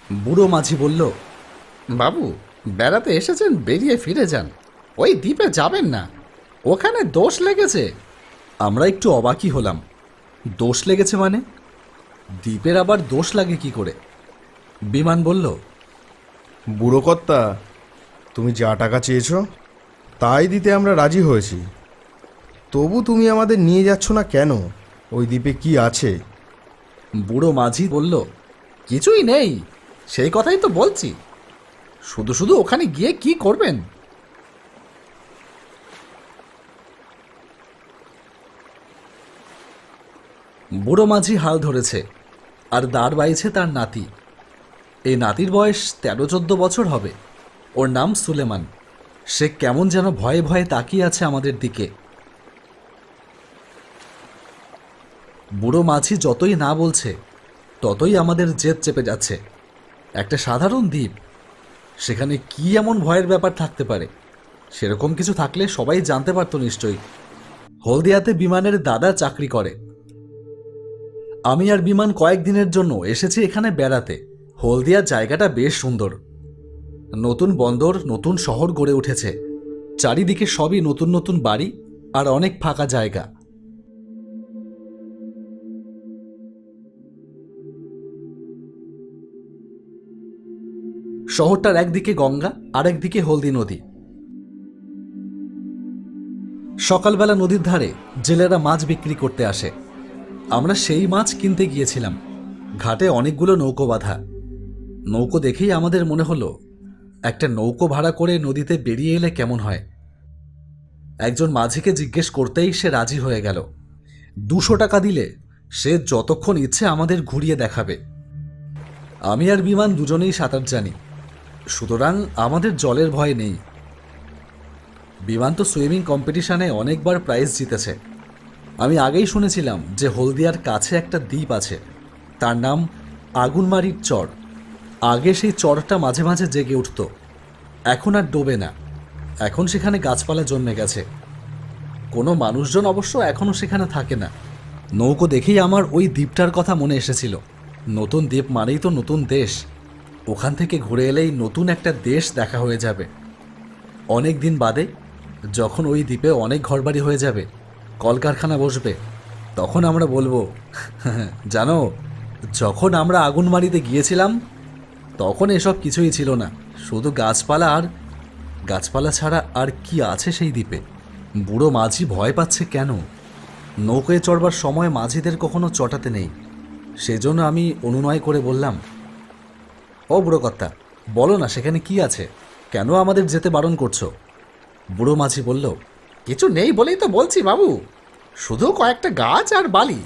বুড়ো মাঝি বলল, বাবু, বেড়াতে এসেছেন, বেরিয়ে ফিরে যান। ওই দ্বীপে যাবেন না, ওখানে দোষ লেগেছে। আমরা একটু অবাকই হলাম। দোষ লেগেছে মানে? দ্বীপের আবার দোষ লাগে কি করে? বিমান বলল, বুড়ো কর্তা, তুমি যা টাকা চেয়েছ তাই দিতে আমরা রাজি হয়েছি। তবু তুমি আমাদের নিয়ে যাচ্ছ না কেন? ওই দ্বীপে কি আছে? বুড়ো মাঝি বলল, কিছুই নেই, সেই কথাই তো বলছি। শুধু শুধু ওখানে গিয়ে কি করবেন? বুড়ো মাঝি হাল ধরেছে আর দাঁড় বাইছে তার নাতি। এই নাতির বয়স 13-14 বছর হবে। ওর নাম সুলেমান। সে কেমন যেন ভয়ে ভয়ে তাকিয়ে আছে আমাদের দিকে। বুড়ো মাঝি যতই না বলছে ততই আমাদের জেদ চেপে যাচ্ছে। একটা সাধারণ দ্বীপ, সেখানে কি এমন ভয়ের ব্যাপার থাকতে পারে? সেরকম কিছু থাকলে সবাই জানতে পারতো নিশ্চয়ই। হলদিয়াতে বিমানের দাদা চাকরি করে। আমি আর বিমান কয়েকদিনের জন্য এসেছি এখানে বেড়াতে। হলদিয়ার জায়গাটা বেশ সুন্দর। নতুন বন্দর, নতুন শহর গড়ে উঠেছে। চারিদিকে সবই নতুন নতুন বাড়ি আর অনেক ফাঁকা জায়গা। শহরটার একদিকে গঙ্গা আর একদিকে হলদি নদী। সকালবেলা নদীর ধারে জেলেরা মাছ বিক্রি করতে আসে। আমরা সেই মাছ কিনতে গিয়েছিলাম। ঘাটে অনেকগুলো নৌকো বাঁধা। নৌকো দেখেই আমাদের মনে হলো একটা নৌকো ভাড়া করে নদীতে বেরিয়ে এলে কেমন হয়। একজন মাঝিকে জিজ্ঞেস করতেই সে রাজি হয়ে গেল। 200 টাকা দিলে সে যতক্ষণ ইচ্ছে আমাদের ঘুরিয়ে দেখাবে। আমি আর বিমান দুজনেই সাঁতার জানি, সুতরাং আমাদের জলের ভয় নেই। বিমান তো সুইমিং কম্পিটিশনে অনেকবার প্রাইজ জিতেছে। আমি আগেই শুনেছিলাম যে হলদিয়ার কাছে একটা দ্বীপ আছে, তার নাম আগুনমারির চর। আগে সেই চরটা মাঝে মাঝে জেগে উঠত, এখন আর ডোবে না। এখন সেখানে গাছপালা জন্মে গেছে। কোনো মানুষজন অবশ্য এখনও সেখানে থাকে না। নৌকো দেখেই আমার ওই দ্বীপটার কথা মনে এসেছিল। নতুন দ্বীপ মানেই তো নতুন দেশ। ওখান থেকে ঘুরে এলেই নতুন একটা দেশ দেখা হয়ে যাবে। অনেক দিন বাদে যখন ওই দ্বীপে অনেক ঘরবাড়ি হয়ে যাবে, কলকারখানা বসবে, তখন আমরা বলবো, জানো, যখন আমরা আগুনমারিতে গিয়েছিলাম তখন এসব কিছুই ছিল না, শুধু গাছপালা, আর গাছপালা ছাড়া আর কি আছে সেই দ্বীপে? বুড়ো মাঝি ভয় পাচ্ছে কেন? নৌকায় চড়বার সময় মাঝিদের কখনো চটাতে নেই। সেজন্য আমি অনুনয় করে বললাম, ও বুড়ো কর্তা, বলো না সেখানে কি আছে, কেন আমাদের যেতে বারণ করছো? বুড়ো মাঝি বলল, কিছু নেই বলেই তো বলছি বাবু, শুধু কয়েকটা গাছ আর বালি,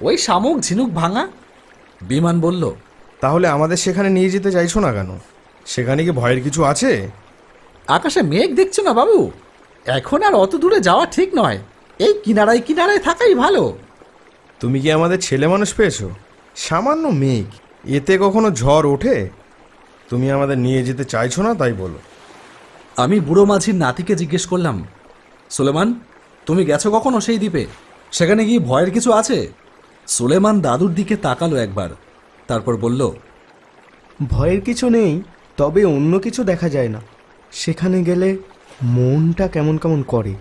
ওই শামুক ঝিনুক ভাঙা। বিমান বলল, তাহলে আমাদের সেখানে নিয়ে যেতে চাইছো না কেন? সেখানে কি ভয়ের কিছু আছে? আকাশে মেঘ দেখছো না বাবু? এখন আর অত দূরে যাওয়া ঠিক নয়। এই কিনারায় কিনারায় থাকাই ভালো। তুমি কি আমাদের ছেলে মানুষ পেয়েছো? সামান্য মেঘ, এতে কখনো ঝড় ওঠে? তুমি আমাদের নিয়ে যেতে চাইছো না তাই বলো। আমি বুড়ো মাঝির নাতিকে জিজ্ঞেস করলাম, সুলেমান, তুমি গেছো কখনো সেই দ্বীপে? সেখানে কি ভয়ের কিছু আছে? সুলেমান দাদুর দিকে তাকালো একবার, তারপর বলল, ভয়ের কিছু নেই, তবে অন্য কিছু দেখা যায় না। সেখানে গেলে মনটা কেমন কেমন করে,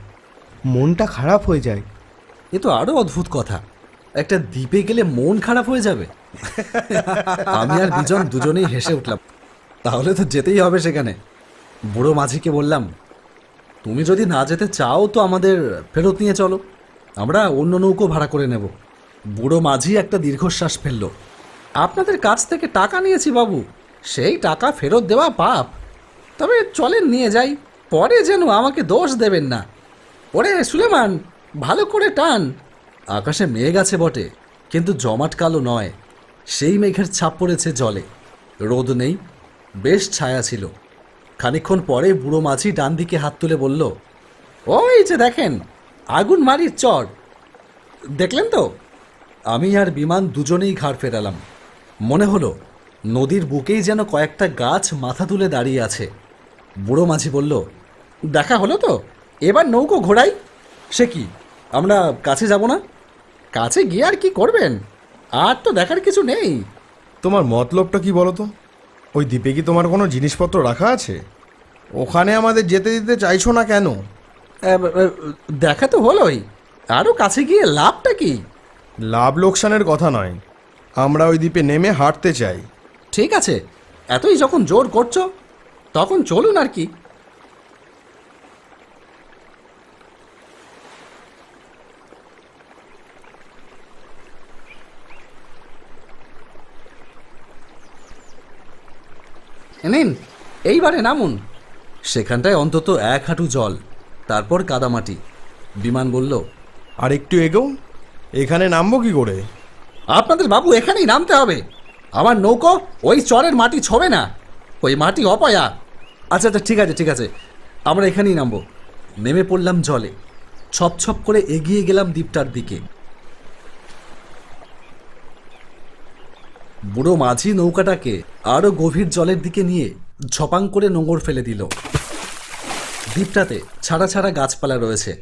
মনটা খারাপ হয়ে যায়। এ তো আরো অদ্ভুত কথা, একটা দ্বীপে গেলে মন খারাপ হয়ে যাবে। আমি আর বিজন দুজনেই হেসে উঠলাম। তাহলে তো যেতেই হবে সেখানে। বুড়ো মাঝিকে বললাম, তুমি যদি না যেতে চাও তো আমাদের ফেরত নিয়ে চলো, আমরা অন্য নৌকো ভাড়া করে নেব। বুড়ো মাঝি একটা দীর্ঘশ্বাস ফেলল। আপনাদের কাছ থেকে টাকা নিয়েছি বাবু, সেই টাকা ফেরত দেওয়া পাপ। তবে চলেন নিয়ে যাই, পরে যেন আমাকে দোষ দেবেন না। ওরে সুলেমান, ভালো করে টান। আকাশে মেঘ আছে বটে, কিন্তু জমাট কালো নয়। সেই মেঘের ছাপ পড়েছে জলে। রোদ নেই, বেশ ছায়া ছিল। খানিকক্ষণ পরে বুড়ো মাঝি ডান দিকে হাত তুলে বলল, ওই যে দেখেন, আগুনমারির চর, দেখলেন তো? আমি আর বিমান দুজনেই ঘাড় ফেরালাম। মনে হলো নদীর বুকেই যেন কয়েকটা গাছ মাথা তুলে দাঁড়িয়ে আছে। বুড়ো মাঝি বলল, দেখা হলো তো, এবার নৌকো ঘোরাই। সে কি, আমরা কাছে যাব না? কাছে গিয়ে আর কি করবেন? আর তো দেখার কিছু নেই। তোমার মতলবটা কি বলো তো? ওই দ্বীপে কি তোমার কোনো জিনিসপত্র রাখা আছে? ওখানে আমাদের যেতে দিতে চাইছো না কেন? দেখা তো হলোই, আরও কাছে গিয়ে লাভটা কি? লাভ লোকসানের কথা নয়, আমরা ওই দ্বীপে নেমে হাঁটতে চাই। ঠিক আছে, এতই যখন জোর করছো তখন চলুন আর কি। নিন, এইবারে নামুন। সেখানটায় অন্তত 1 হাঁটু জল, তারপর কাদামাটি। বিমান বলল, আর একটু এগোও। এখানে নামবো কি করে? আপনাদের বাবু এখানেই নামতে হবে। আমার নৌকো ওই চরের মাটি ছোবে না, ওই মাটি অপয়া। আচ্ছা আচ্ছা, ঠিক আছে ঠিক আছে, আমরা এখানেই নামবো। নেমে পড়লাম জলে, ছপ ছপ করে এগিয়ে গেলাম দ্বীপটার দিকে। বুড়ো মাঝি নৌকাটাকে আরও গভীর জলের দিকে নিয়ে ঝপাং করে নোঙর ফেলে দিল। দ্বীপটাতে ছাড়া ছাড়া গাছপালা রয়েছে,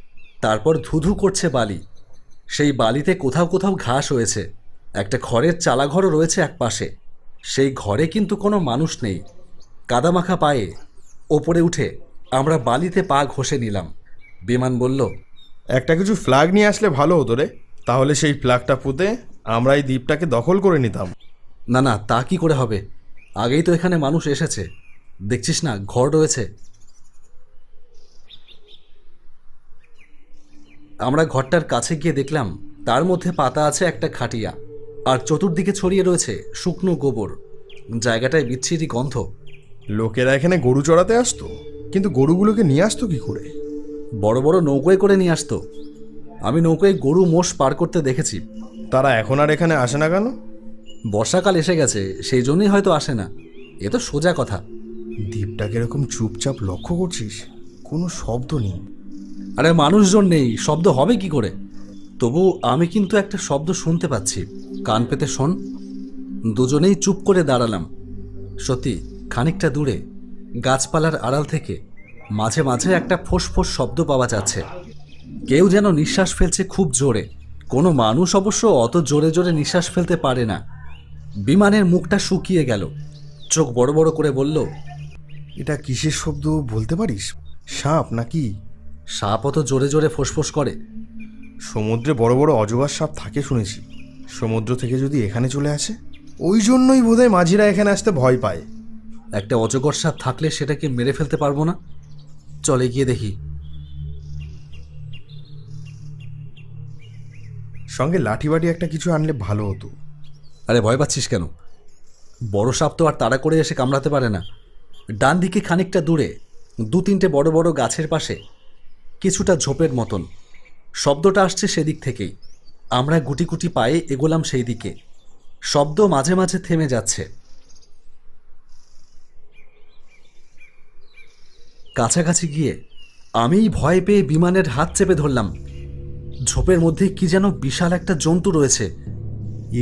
তারপর ধুধু করছে বালি। সেই বালিতে কোথাও কোথাও ঘাস হয়েছে। একটা খড়ের চালাঘরও রয়েছে এক পাশে। সেই ঘরে কিন্তু কোনো মানুষ নেই। কাদামাখা পায়ে ওপরে উঠে আমরা বালিতে পা ঘষে নিলাম। বিমান বলল, একটা কিছু ফ্ল্যাগ নিয়ে আসলে ভালো হতো রে, তাহলে সেই ফ্ল্যাগটা পুঁতে আমরা এই দ্বীপটাকে দখল করে নিতাম। না না, তা কি করে হবে? আগেই তো এখানে মানুষ এসেছে, দেখছিস না ঘর রয়েছে। আমরা ঘরটার কাছে গিয়ে দেখলাম তার মধ্যে পাতা আছে একটা খাটিয়া, আর চতুর্দিকে ছড়িয়ে রয়েছে শুকনো গোবর। জায়গাটায় বিচ্ছিরি গন্ধ। লোকেরা এখানে গরু চড়াতে আসতো, কিন্তু গরুগুলোকে নিয়ে আসতো কি করে? বড় বড় নৌকোয় করে নিয়ে আসতো। আমি নৌকোয় গরু মোষ পার করতে দেখেছি। তারা এখন আর এখানে আসে না কেন? বর্ষাকাল এসে গেছে, সেই জন্যই হয়তো আসে না। এ তো সোজা কথা। দ্বীপটাকে এরকম চুপচাপ লক্ষ্য করছিস, কোনো শব্দ নেই। আরে মানুষজন নেই, শব্দ হবে কি করে? তবু আমি কিন্তু একটা শব্দ শুনতে পাচ্ছি। কান পেতে শোন। দুজনেই চুপ করে দাঁড়ালাম। সত্যি খানিকটা দূরে গাছপালার আড়াল থেকে মাঝে মাঝে একটা ফোঁস শব্দ পাওয়া যাচ্ছে। কেউ যেন নিঃশ্বাস ফেলছে খুব জোরে। কোনো মানুষ অবশ্য অত জোরে জোরে নিঃশ্বাস ফেলতে পারে না। বিমানের মুখটা শুকিয়ে গেল, চোখ বড় বড় করে বলল, এটা কিসের শব্দ বলতে পারিস? সাপ নাকি? সাপ অত জোরে জোরে ফোঁস করে? সমুদ্রে বড় বড় অজগর সাপ থাকে শুনেছি। সমুদ্র থেকে যদি এখানে চলে আসে, ওই জন্যই বোধহয় মাঝিরা এখানে আসতে ভয় পায়। একটা অজগর সাপ থাকলে সেটাকে মেরে ফেলতে পারবো না? চলে গিয়ে দেখি। সঙ্গে লাঠি বাটি একটা কিছু আনলে ভালো হতো। আরে ভয় পাচ্ছিস কেন? বড় সাপ তো আর তাড়া করে এসে কামড়াতে পারে না। ডান দিকে খানিকটা দূরে 2-3টে বড় বড় গাছের পাশে কিছুটা ঝোপের মতন। শব্দটা আসছে সেদিক থেকেই। আমরা গুটি গুটি পায়ে এগোলাম সেই দিকে। শব্দ মাঝে মাঝে থেমে যাচ্ছে। কাছাকাছি গিয়ে আমিই ভয় পেয়ে বিমানের হাত চেপে ধরলাম। ঝোপের মধ্যে কি যেন বিশাল একটা জন্তু রয়েছে।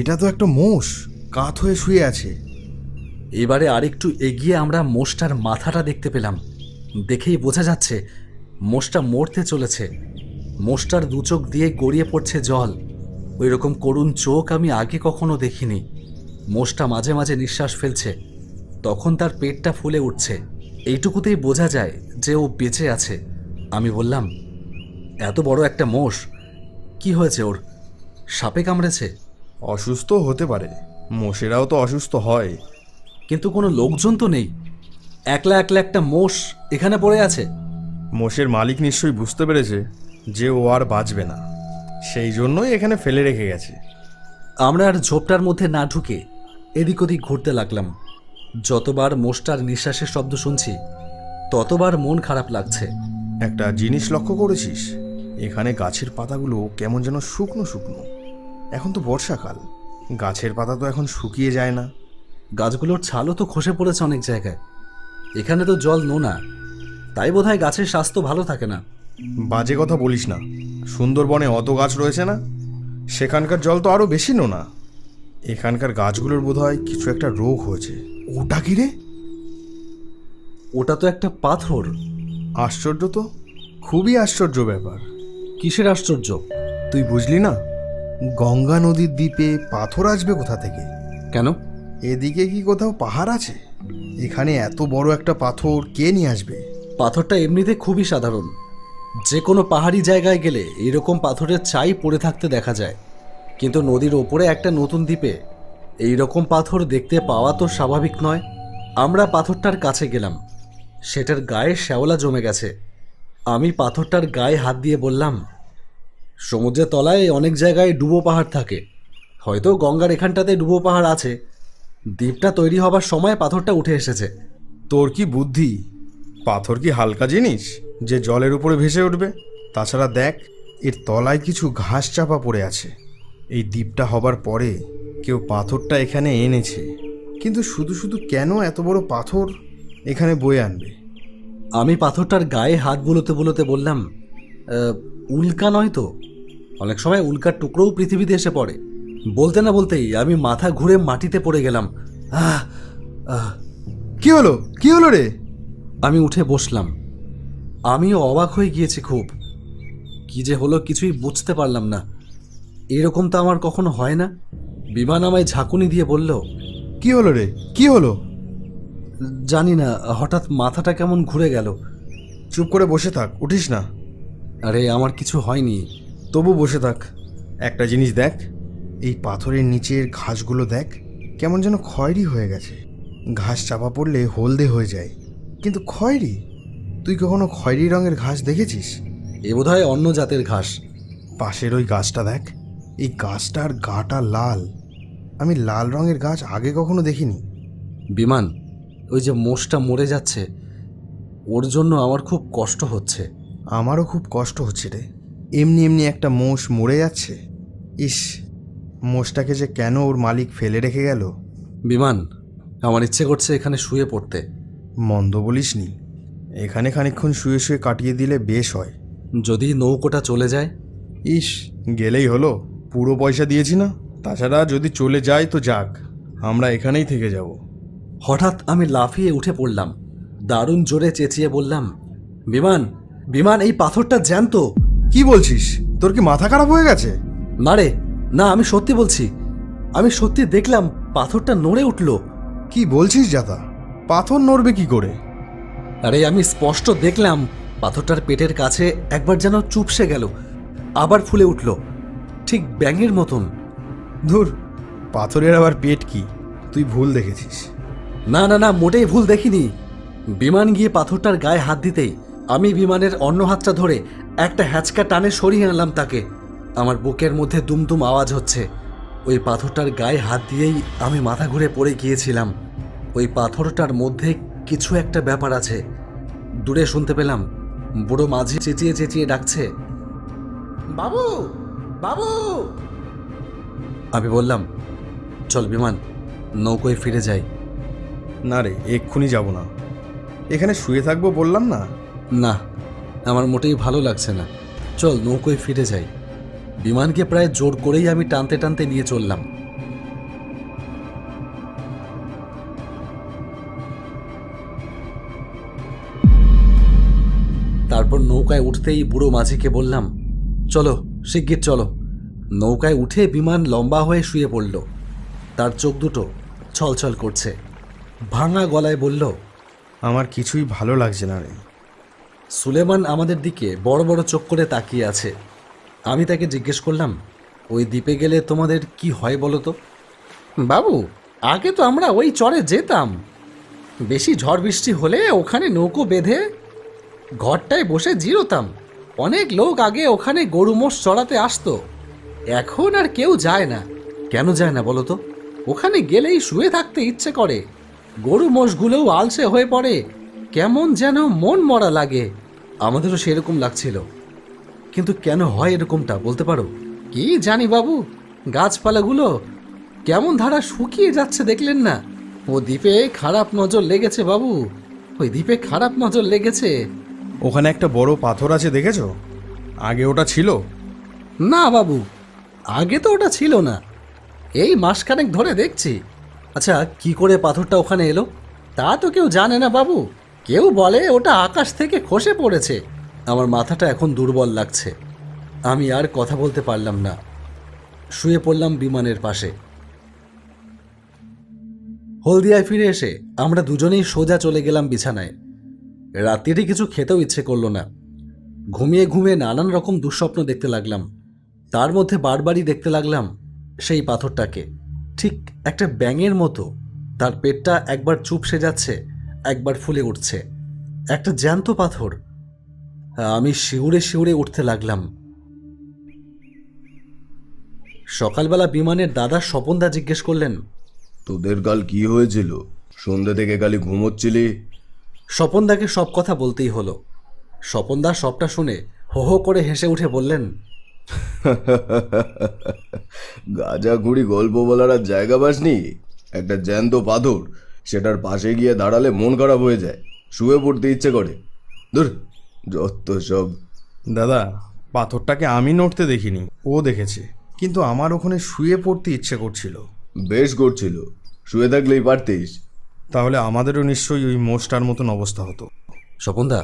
এটা তো একটা মোষ, কাত হয়ে শুয়ে আছে। এবারে আরেকটু এগিয়ে আমরা মোষটার মাথাটা দেখতে পেলাম। দেখেই বোঝা যাচ্ছে মোষটা মরতে চলেছে। মোষটার 2 চোখ দিয়ে গড়িয়ে পড়ছে জল। ওই রকম করুণ চোখ আমি আগে কখনো দেখিনি। মোষটা মাঝে মাঝে নিঃশ্বাস ফেলছে, তখন তার পেটটা ফুলে উঠছে। এইটুকুতেই বোঝা যায় যে ও বেঁচে আছে। আমি বললাম, এত বড় একটা মোষ, কি হয়েছে ওর? সাপে কামড়েছে? অসুস্থ হতে পারে, মোষেরাও তো অসুস্থ হয়। কিন্তু কোনো লোকজন তো নেই। একলা একলা একটা মোষ এখানে পড়ে আছে। মোষের মালিক নিশ্চয়ই বুঝতে পেরেছে যে ও আর বাঁচবে না, সেই জন্যই এখানে ফেলে রেখে গেছে। আমরা আর ঝোপটার মধ্যে না ঢুকে এদিক ওদিক ঘুরতে লাগলাম। যতবার মোষটার নিঃশ্বাসের শব্দ শুনছি ততবার মন খারাপ লাগছে। একটা জিনিস লক্ষ্য করেছিস? এখানে গাছের পাতাগুলো কেমন যেন শুকনো শুকনো। এখন তো বর্ষাকাল, গাছের পাতা তো এখন শুকিয়ে যায় না। গাছগুলোর ছালও তো খসে পড়েছে অনেক জায়গায়। এখানে তো জল নোনা, তাই বোধহয় গাছের স্বাস্থ্য ভালো থাকে না। বাজে কথা বলিস না, সুন্দরবনে অত গাছ রয়েছে না, সেখানকার জল তো আরও বেশি নোনা। এখানকার গাছগুলোর বোধহয় কিছু একটা রোগ হয়েছে। ওটা কি রে? ওটা তো একটা পাথর। আশ্চর্য তো, খুবই আশ্চর্য ব্যাপার। কিসের আশ্চর্য? তুই বুঝলি না? গঙ্গা নদীর দ্বীপে পাথর আসবে কোথা থেকে? কেন? এদিকে কি কোথাও পাহাড় আছে? এখানে এত বড় একটা পাথর কে নিয়ে আসবে? পাথরটা এমনিতে খুবই সাধারণ। যে কোনো পাহাড়ি জায়গায় গেলে এরকম পাথরের চাই পড়ে থাকতে দেখা যায়, কিন্তু নদীর ওপরে একটা নতুন দ্বীপে এই রকম পাথর দেখতে পাওয়া তো স্বাভাবিক নয়। আমরা পাথরটার কাছে গেলাম। সেটার গায়ে শ্যাওলা জমে গেছে। আমি পাথরটার গায়ে হাত দিয়ে বললাম, সমুদ্রের তলায় অনেক জায়গায় ডুবো পাহাড় থাকে, হয়তো গঙ্গার এখানটাতে ডুবো পাহাড় আছে। দ্বীপটা তৈরি হবার সময় পাথরটা উঠে এসেছে। তোর কি বুদ্ধি! পাথর কি হালকা জিনিস যে জলের উপরে ভেসে উঠবে? তাছাড়া দেখ, এর তলায় কিছু ঘাস চাপা পড়ে আছে। এই দ্বীপটা হবার পরে কেউ পাথরটা এখানে এনেছে, কিন্তু শুধু শুধু কেন এত বড় পাথর এখানে বয়ে আনবে? আমি পাথরটার গায়ে হাত বুলোতে বুলোতে বললাম, উল্কা নয় তো? অনেক সময় উল্কার টুকরোও পৃথিবীতে এসে পড়ে। বলতে না বলতেই আমি মাথা ঘুরে মাটিতে পড়ে গেলাম। আহ আহ কি হলো? কি হলো রে? আমি উঠে বসলাম। আমিও অবাক হয়ে গিয়েছি খুব। কি যে হলো কিছুই বুঝতে পারলাম না। এরকম তো আমার কখনো হয় না। বিমান আমায় ঝাঁকুনি দিয়ে বলল, কি হলো রে? কি হলো? জানি না, হঠাৎ মাথাটা কেমন ঘুরে গেল। চুপ করে বসে থাক, উঠিস না। আরে আমার কিছু হয়নি। তবু বসে থাক। একটা জিনিস দেখ, এই পাথরের নিচের ঘাসগুলো দেখ, কেমন যেন খয়েরি হয়ে গেছে। ঘাস চাপা পড়লে হলদে হয়ে যায়, কিন্তু খয়েরি? তুই কখনো খয়েরি রঙের ঘাস দেখেছিস? এ বোধহয় অন্য জাতের ঘাস। পাশের ওই গাছটা দেখ, এই গাছটার গাটা লাল। আমি লাল রঙের গাছ আগে কখনো দেখিনি। বিমান, ওই যে মোষটা মরে যাচ্ছে, ওর জন্য আমার খুব কষ্ট হচ্ছে। আমারও খুব কষ্ট হচ্ছে রে। এমনি এমনি একটা মোষ মরে যাচ্ছে। ইস, মোষটাকে যে কেন ওর মালিক ফেলে রেখে গেল। বিমান, আমার ইচ্ছে করছে এখানে শুয়ে পড়তে। মন্দ বলিসনি। এখানে খানিকক্ষণ শুয়ে শুয়ে কাটিয়ে দিলে বেশ হয়। যদি নৌকোটা চলে যায়? ইস, গেলেই হলো। পুরো পয়সা দিয়েছি না। তাছাড়া যদি চলে যায় তো যাক, আমরা এখানেই থেকে যাব। হঠাৎ আমি লাফিয়ে উঠে পড়লাম। দারুণ জোরে চেঁচিয়ে বললাম, বিমান, বিমান, এই পাথরটা জ্যান্ত। কি বলছিস? তোর কি মাথা খারাপ হয়ে গেছে? না রে, না, আমি সত্যি বলছি। আমি সত্যি দেখলাম পাথরটা নড়ে উঠল। কি বলছিস জাতা? পাথর নড়বে কি করে? আরে আমি স্পষ্ট দেখলাম পাথরটার পেটের কাছে একবার যেন চুপসে গেল, আবার ফুলে উঠল, ঠিক ব্যাঙের মতন। ধুর, পাথরের আবার পেট কি? তুই ভুল দেখেছিস। না না না, মোটেই ভুল দেখিনি। বিমান গিয়ে পাথরটার গায়ে হাত দিতেই আমি বিমানের অন্য হাতটা ধরে একটা হ্যাচকা টানে সরিয়ে আনলাম তাকে। আমার বুকের মধ্যে দুমদুম আওয়াজ হচ্ছে। ওই পাথরটার গায়ে হাত দিয়েই আমি মাথা ঘুরে পড়ে গিয়েছিলাম। ওই পাথরটার মধ্যে কিছু একটা ব্যাপার আছে। দূরে শুনতে পেলাম বুড়ো মাঝি চেঁচিয়ে চেঁচিয়ে ডাকছে, বাবু, বাবু। আমি বললাম, চল বিমান, নৌকোয় ফিরে যাই। না রে, এক্ষুনি যাব না। এখানে শুয়ে থাকবো বললাম না। না, আমার মোটেই ভালো লাগছে না। চল নৌকোয় ফিরে যাই। বিমানকে প্রায় জোর করেই আমি টানতে টানতে নিয়ে চললাম। তারপর নৌকায় উঠতেই বুড়ো মাঝিকে বললাম, চলো, শিগগির চলো। নৌকায় উঠে বিমান লম্বা হয়ে শুয়ে পড়ল। তার চোখ দুটো ছলছল করছে। ভাঙা গলায় বলল, আমার কিছুই ভালো লাগছে না রে। সুলেমান আমাদের দিকে বড় বড় চোখ করে তাকিয়ে আছে। আমি তাকে জিজ্ঞেস করলাম, ওই দ্বীপে গেলে তোমাদের কি হয় বলো তো? বাবু, আগে তো আমরা ওই চরে যেতাম। বেশি ঝড় বৃষ্টি হলে ওখানে নৌকো বেঁধে ঘরটায় বসে জিরোতাম। অনেক লোক আগে ওখানে গরু মোষ চড়াতে আসতো। এখন আর কেউ যায় না। কেন যায় না বলো তো? ওখানে গেলেই শুয়ে থাকতে ইচ্ছে করে। গরু মোষগুলোও আলসে হয়ে পড়ে, কেমন যেন মন মরা লাগে। আমাদেরও সেরকম লাগছিল। কিন্তু কেন হয় এরকমটা বলতে পারো? কি জানি বাবু, গাছপালাগুলো কেমন ধারা শুকিয়ে যাচ্ছে দেখলেন না? ও দ্বীপে খারাপ নজর লেগেছে বাবু, ওই দ্বীপে খারাপ নজর লেগেছে। ওখানে একটা বড় পাথর আছে, দেখেছো? আগে ওটা ছিল? না বাবু, আগে তো ওটা ছিল না, এই মাসখানেক ধরে দেখছি। আচ্ছা, কি করে পাথরটা ওখানে এলো তা তো কেউ জানে না বাবু। কেউ বলে ওটা আকাশ থেকে খসে পড়েছে। আমার মাথাটা এখন দুর্বল লাগছে। আমি আর কথা বলতে পারলাম না। শুয়ে পড়লাম বিমানের পাশে। হলদিয়ায় ফিরে এসে আমরা দুজনেই সোজা চলে গেলাম বিছানায়। রাত্রিরে কিছু খেতেও ইচ্ছে করলো না। ঘুমিয়ে ঘুমিয়ে নানান রকম দুঃস্বপ্ন দেখতে লাগলাম। তার মধ্যে বারবারই দেখতে লাগলাম সেই পাথরটাকে, ঠিক একটা ব্যাঙের মতো। তার পেটটা একবার চুপসে যাচ্ছে, একবার ফুলে উঠছে। একটা জ্যান্ত পাথর। আমি শিউরে শিউরে উঠতে লাগলাম। সকালবেলা বিমানের দাদা স্বপনদা জিজ্ঞেস করলেন, তোদের কাল কি হয়েছিল? সন্ধ্যে থেকে খালি ঘুমোচ্ছিলি। স্বপনদাকে সব কথা বলতেই হলো। স্বপনদা সবটা শুনে হো হো করে হেসে উঠে বললেন, গাঁজাখুড়ি গল্প বলার আর জায়গা পাসনি? একটা জ্যান্ত পাথর, সেটার পাশে গিয়ে দাঁড়ালে মন খারাপ হয়ে যায়, শুয়ে পড়তে ইচ্ছে করে। ধুর, যত সব। দাদা, পাথরটাকে আমি নড়তে দেখিনি, ও দেখেছে। কিন্তু আমার ওখানে শুয়ে পড়তে ইচ্ছে করছিল। বেশ করছিল, শুয়ে থাকলেই পারতিস। তাহলে আমাদেরও নিশ্চয়ই ওই মোষটার মতন অবস্থা হতো। স্বপনদা,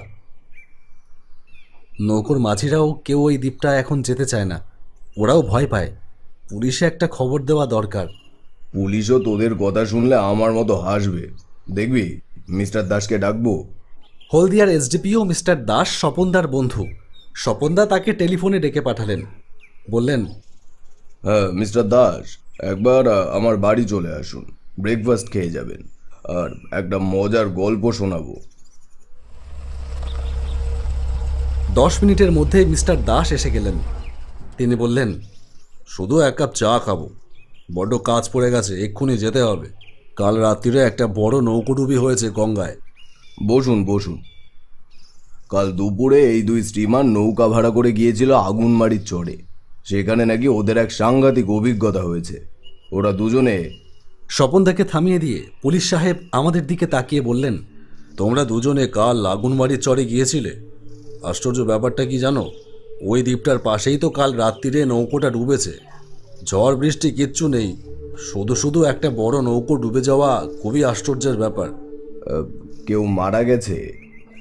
নৌকোর মাঝিরাও কেউ ওই দ্বীপটা এখন যেতে চায় না। ওরাও ভয় পায়। পুলিশে একটা খবর দেওয়া দরকার। পুলিশও তোদের কথা শুনলে আমার মতো হাসবে। দেখবি, মিস্টার দাসকে ডাকবো। হলদিয়ার এসডিপিও মিস্টার দাস স্বপনদার বন্ধু। স্বপনদা তাকে টেলিফোনে ডেকে পাঠালেন। বললেন, হ্যাঁ মিস্টার দাস, একবার আমার বাড়ি চলে আসুন, ব্রেকফাস্ট খেয়ে যাবেন, আর একটা মজার গল্প শোনাবো। 10 মিনিটের মধ্যে মিস্টার দাস এসে গেলেন। তিনি বললেন, শুধু এক কাপ চা খাবো, বড্ড কাজ পড়ে গেছে, এক্ষুনি যেতে হবে। কাল রাত্রিরে একটা বড় নৌকোডুবি হয়েছে গঙ্গায়। বসুন বসুন। কাল দুপুরে এই দুই স্টিমার নৌকা ভাড়া করে গিয়েছিল আগুনমারির চরে। সেখানে নাকি ওদের এক সাংঘাতিক অভিজ্ঞতা হয়েছে। ওরা দুজনে স্বপনদাকে থামিয়ে দিয়ে পুলিশ সাহেব আমাদের দিকে তাকিয়ে বললেন, তোমরা দুজনে কাল আগুনবাড়ির চরে গিয়েছিলে? আশ্চর্য ব্যাপারটা কি জানো? ওই দ্বীপটার পাশেই তো কাল রাত্রিরে নৌকোটা ডুবেছে। ঝড় বৃষ্টি কিচ্ছু নেই, শুধু শুধু একটা বড় নৌকো ডুবে যাওয়া খুবই আশ্চর্যের ব্যাপার। কেউ মারা গেছে?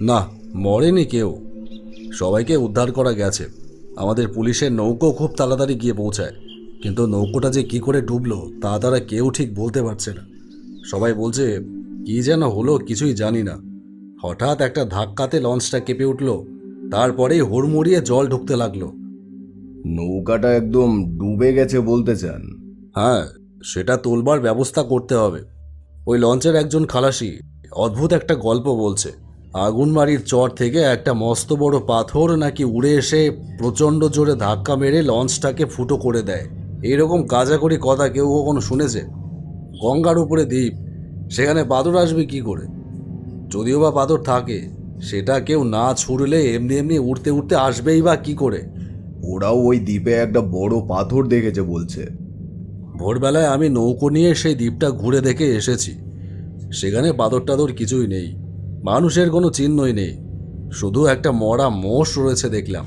না, মরেনি কেউ। সবাইকে উদ্ধার করা গেছে। আমাদের পুলিশের নৌকো খুব তাড়াতাড়ি গিয়ে পৌঁছায়, কিন্তু নৌকোটা যে কি করে ডুবলো তা তারা কেউ ঠিক বলতে পারছে না। সবাই বলছে কি যেন হলো কিছুই জানি না। হঠাৎ একটা ধাক্কাতে লঞ্চটা কেঁপে উঠল, তারপরেই হুড়মুড়িয়ে জল ঢুকতে লাগলো। নৌকাটা একদম ডুবে গেছে বলতে চান? হ্যাঁ, সেটা তোলবার ব্যবস্থা করতে হবে। ওই লঞ্চের একজন খালাসি অদ্ভুত একটা গল্প বলছে। আগুনবাড়ির চর থেকে একটা মস্ত বড় পাথর নাকি উড়ে এসে প্রচণ্ড জোরে ধাক্কা মেরে লঞ্চটাকে ফুটো করে দেয়। এইরকম কাজাকরি কথা কেউ কখনো শুনেছে? গঙ্গার উপরে দ্বীপ, সেখানে পাথর আসবে কি করে? যদিও বা পাথর থাকে, সেটা কেউ না ছুড়লে এমনি এমনি উড়তে উড়তে আসবেই বা কি করে? ওরাও ওই দ্বীপে একটা বড় পাথর দেখেছে বলছে। ভোরবেলায় আমি নৌকো নিয়ে সেই দ্বীপটা ঘুরে দেখে এসেছি। সেখানে পাথর টাথর কিছুই নেই, মানুষের কোনো চিহ্নই নেই, শুধু একটা মরা মোষ রয়েছে দেখলাম।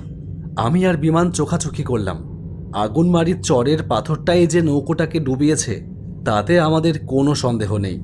আমি আর বিমান চোখাচোখি করলাম। আগুনমারির চরের পাথরটাই যে নৌকোটাকে ডুবিয়েছে তাতে আমাদের কোনো সন্দেহ নেই।